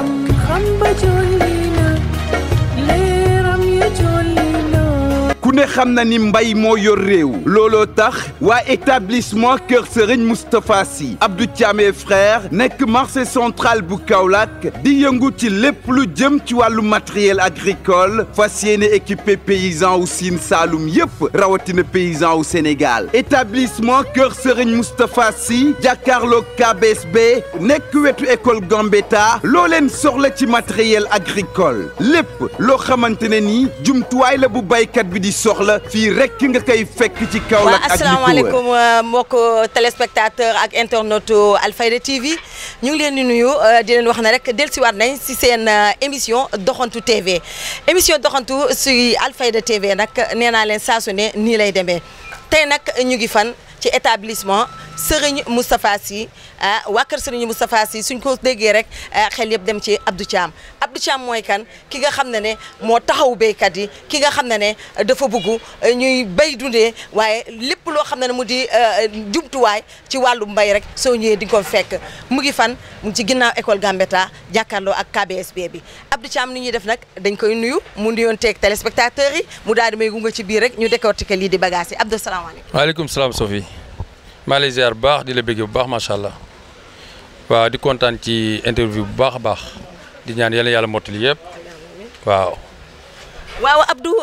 xam-xam ba jolli na leeram ya jolli na. ku ne xam na ni mbay moo yor réew looloo tax waa établissement Kër Serigne Moustapha Sy Abdou Thiam et frère nekk marché central bu Kaolack di yëngu ci lépp lu jëm ci wàllu matériel agricole fas yéene équipé paysan wu Sine Saloum yépp rawatina paysan wu Sénégal établissement Kër Serigne Moustapha Sy jàkkaarloog KBSB nekk wetu école Gambetta loo leen soxla ci matériel agricole lépp loo xamante ne ni jumtuwaay la bu baykat bi di soxla fii rek nga koy fekk ci Kaolack ak asalaamaaleykum mbokk téléspectateur ak internaute Alfayda TV ñu ngi leen di nuyu di leen wax ne rek dellusiwaat nañ si seen émission doxantu TV émission doxantu si Alfayda TV nag nee naa leen saa su ne nii lay demee tey nag ñu ngi fan ci établissement Serigne Moustapha Sy waa kër Serigne Moustapha Sy suñ ko déggee rek xel yëpp dem ci Abdou Thiam Abdou Thiam mooy kan ki nga xam ne moo taxaw béykat yi ki nga xam ne dafa bëgg ñuy béy dundee waaye lépp loo xam ne mu di jumtuwaay ci wàllu mbay rek soo ñëwee di nga ko fekk mu ngi fan mu ngi ci ginnaaw école Gambetta jàkkaarloo ak KBSB bi Abdou Thiam ni ñuy def nag dañ koy nuyu mu nuyoon teeg téléspectateurs yi mu daal di may gunge ci biir rek ñu décortiquer lii di bagage yi Abdou salaamaaleykum. waaleykum salaam Sophie. maa lay ziar bu baax di la bëgg bu baax macha allah waaw di kontaan ci interview bu baax a baax di ñaan yàlla mottali yëpp waaw. waaw Abdou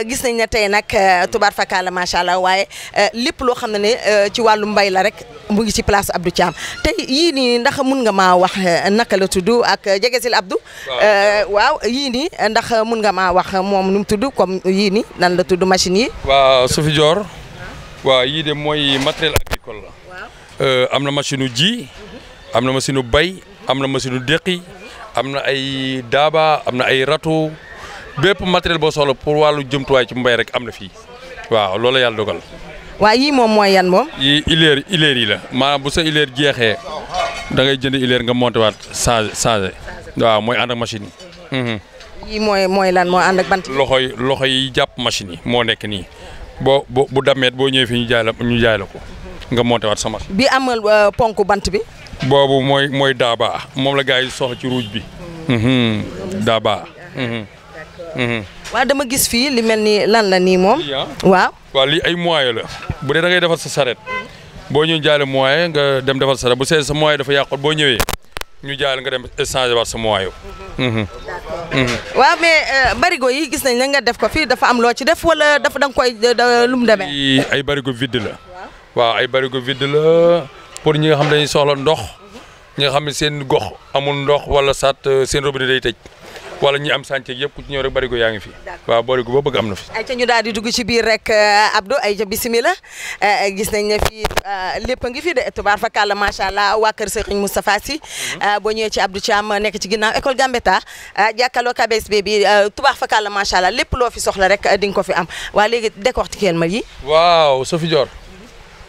gis nañ ne tey nag tubaar fakkaala macha allah waaye lépp loo xam ne ci wàllu mbay la rek mu ngi ci place Abdou Thiam tey yii nii ndax mun nga maa wax naka la tudd ak jegesil Abdou. waaw yii nii ndax mun nga maa wax moom nu mu tudd comme yii nii nan la tudd machine yi. waaw Sophie Dior. waaw yii de mooy matériel agricole la. am na machine u ji. am na machine u bay. am na machine u déqi. am na ay daaba am na ay râteau bépp matériel boo soxla pour wàllu jëmtuwaay ci mbay rek am na fii waaw loolu la yàlla dogal. waaw yii moom mooy yan moom. yii ileer yi la maanaam bu sa ileer jeexee da ngay jënd ileer nga monté waat changé waaw mooy ànd ak machine yi. yii mooy lan moo ànd ak bant. loxo yi jàpp machine yi moo nekk nii. bu dameet boo ñëwee fii ñu jaay la ko nga monté waat sama. bi amal ponk bant bi. boobu mooy daaba moom la gars yi soxla ci ruuj bi. daaba. waaw dama gis fii li mel ni lan la nii moom. waaw lii ay moyen la bu dee da ngay defar sa saret boo ñëw jaay la moyen nga dem defar sa saret bu see sa moyen dafa yàqu boo ñëwee ñu jaay la nga dem changer waat sa moyen. waaw mais barigo yi gis nañ la nga def ko fii dafa am loo ci def wala dafa da nga koy lu mu demee. ay barigo vide la. waaw ay barigo vide la pour ñi nga xam dañuy soxla ndox ñi nga xam ne seen gox amul ndox wala sat seen robinet day tëj wala ñi am sànce yëpp ku ci ñëw rek barigo yaa ngi fi. waaw barigo boo bëgg am na fi. ayca ñu daal di dugg ci biir rek Abdou ayca bisimilah gis nañ ne fii lépp a ngi fi de tubaar fakàlla macha allah waa kër Serigne Moustapha Sy boo ñëwee ci Abdou Thiam nekk ci ginnaaw école Gambetta jàkkaarloo KBSB bi tubaar fakàlla macha allah lépp loo fi soxla rek di nga ko fi am waa léegi décortiquer ma yi. waaw Sophie Dior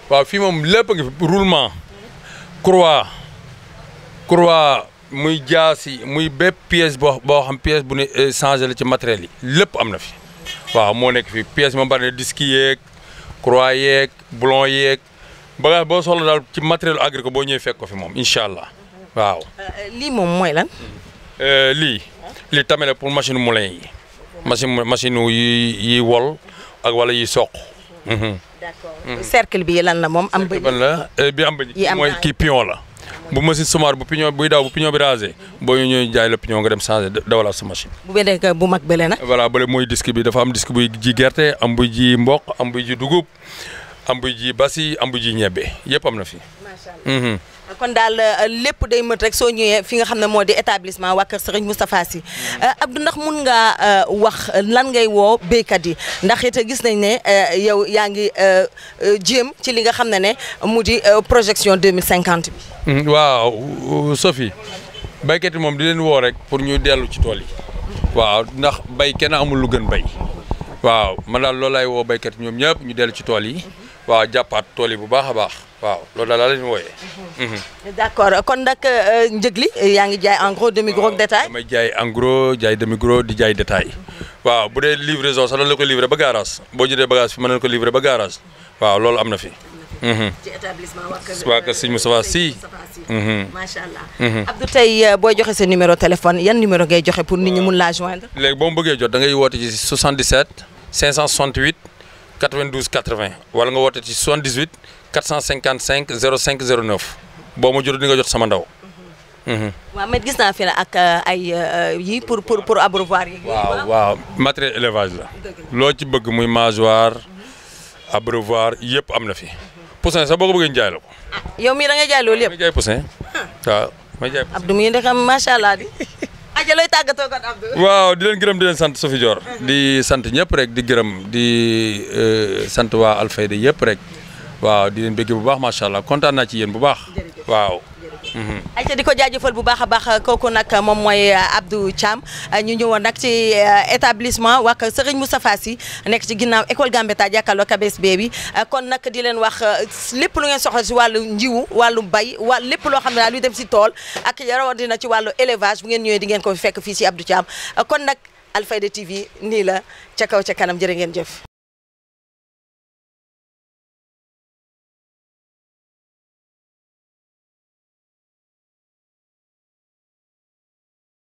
waaw fii moom lépp a ngi fi roulement croix muy jaasi muy bépp pièce boo xam pièce bu ne changé la ci matériel yi lépp am na fi waaw moo nekk fi pièce moom bari na disque yeeg croix yeeg boulon yeeg bagage boo soxla daal ci matériel agricole boo ñëwee fekk ko fi moom incha allah waaw. lii moom mooy lan. lii tamit la pour machine moulin yi machine yi wol ak wala yi soq. d'accord cercle bi lan la moom am bëñ. bi am bëñ mooy kii pion la. bu machine sommaire bu piñon buy daw bu piñon bi rasé boo ñëwee jaay la piñon nga dem changé dawalaat sa machine. bu beneen bu mag bële nag. voilà bële mooy disque bi dafa am disque buy ji gerte am buy ji mboq am buy ji dugub am buy ji basi am buy ji ñebbe yëpp am na fi. macha allah kon daal lépp day mët rek soo ñëwee fi nga xam ne moo di établissement waa kër Serigne Moustapha Sy Abdou ndax mun nga wax lan ngay woo béykat yi ndax it gis nañ ne yow yaa ngi jéem ci li nga xam ne mu di projection 2050 bi. waaw Sophie béykat yi moom di leen woo rek pour ñu dellu ci tool yi. waaw ndax béy kenn amul lu gën béy. waaw man daal loolu laay woo béykat yi ñoom ñëpp ñu dellu ci tool yi. waaw jàppaat tool yi bu baax a baax. waaw loolu daal la ñu wooyee. d'accord kon nag njëg li yaa ngi jaay en gros demi gros détail. damay jaay en gros jaay demi gros di jaay détail. waaw bu dee livraison sax dañ la ko livré ba garage boo jëndee bagage fi mën nañ ko livré ba garage waaw loolu am na fi. ci établissement waa kër Sëñ Moustapha Sy. macha allah. Abdou tey booy joxe sa numéro téléphone yan numéro ngay joxe pour nit ñi mun laa joindre. léegi boo mu bëggee jot da ngay woote ci 77 568 92 80 wala nga woote ci 78 455 05 09 boo ma jot di nga jot sama ndaw. waaw mais gis naa fi ak ay yi pour abreuvoir yi. waaw matériel élevage la. loo ci bëgg muy mangeoire abreuvoir yëpp am na fi. poussin sax boo ko bëggee ñu jaay la ko. yow mii da ngay jaay loolu yëpp. may jaay poussin waaw may jaay poussin. Abdou mii de xam macha allah di. aja looy tàggatoo kon Abdou. waaw di leen gërëm di leen sant Sophie Dior. di sant ñëpp rek di gërëm di sant waa Alfayda yëpp rek. waaw di leen bëgg bu baax macha allah kontaan naa ci yéen bu baax. waaw. ayca di ko jaajëfal bu baax a baax kooku nag moom mooy Abdou Thiam ñu ñëwoon nag ci établissement waa Serigne Moustapha Sy nekk ci ginnaaw école Gambetta jàkkaarloo KBSB bi kon nag di leen wax lépp lu ngeen soxla si wàllu njiwu wàllu bay lépp loo xam ne daal luy dem si tool ak rawatina ci wàllu élevage bu ngeen ñëwee di ngeen ko fekk fii si Abdou Thiam kon nag Alfayda TV nii la ca kaw ca kanam jërë ngeen jëf.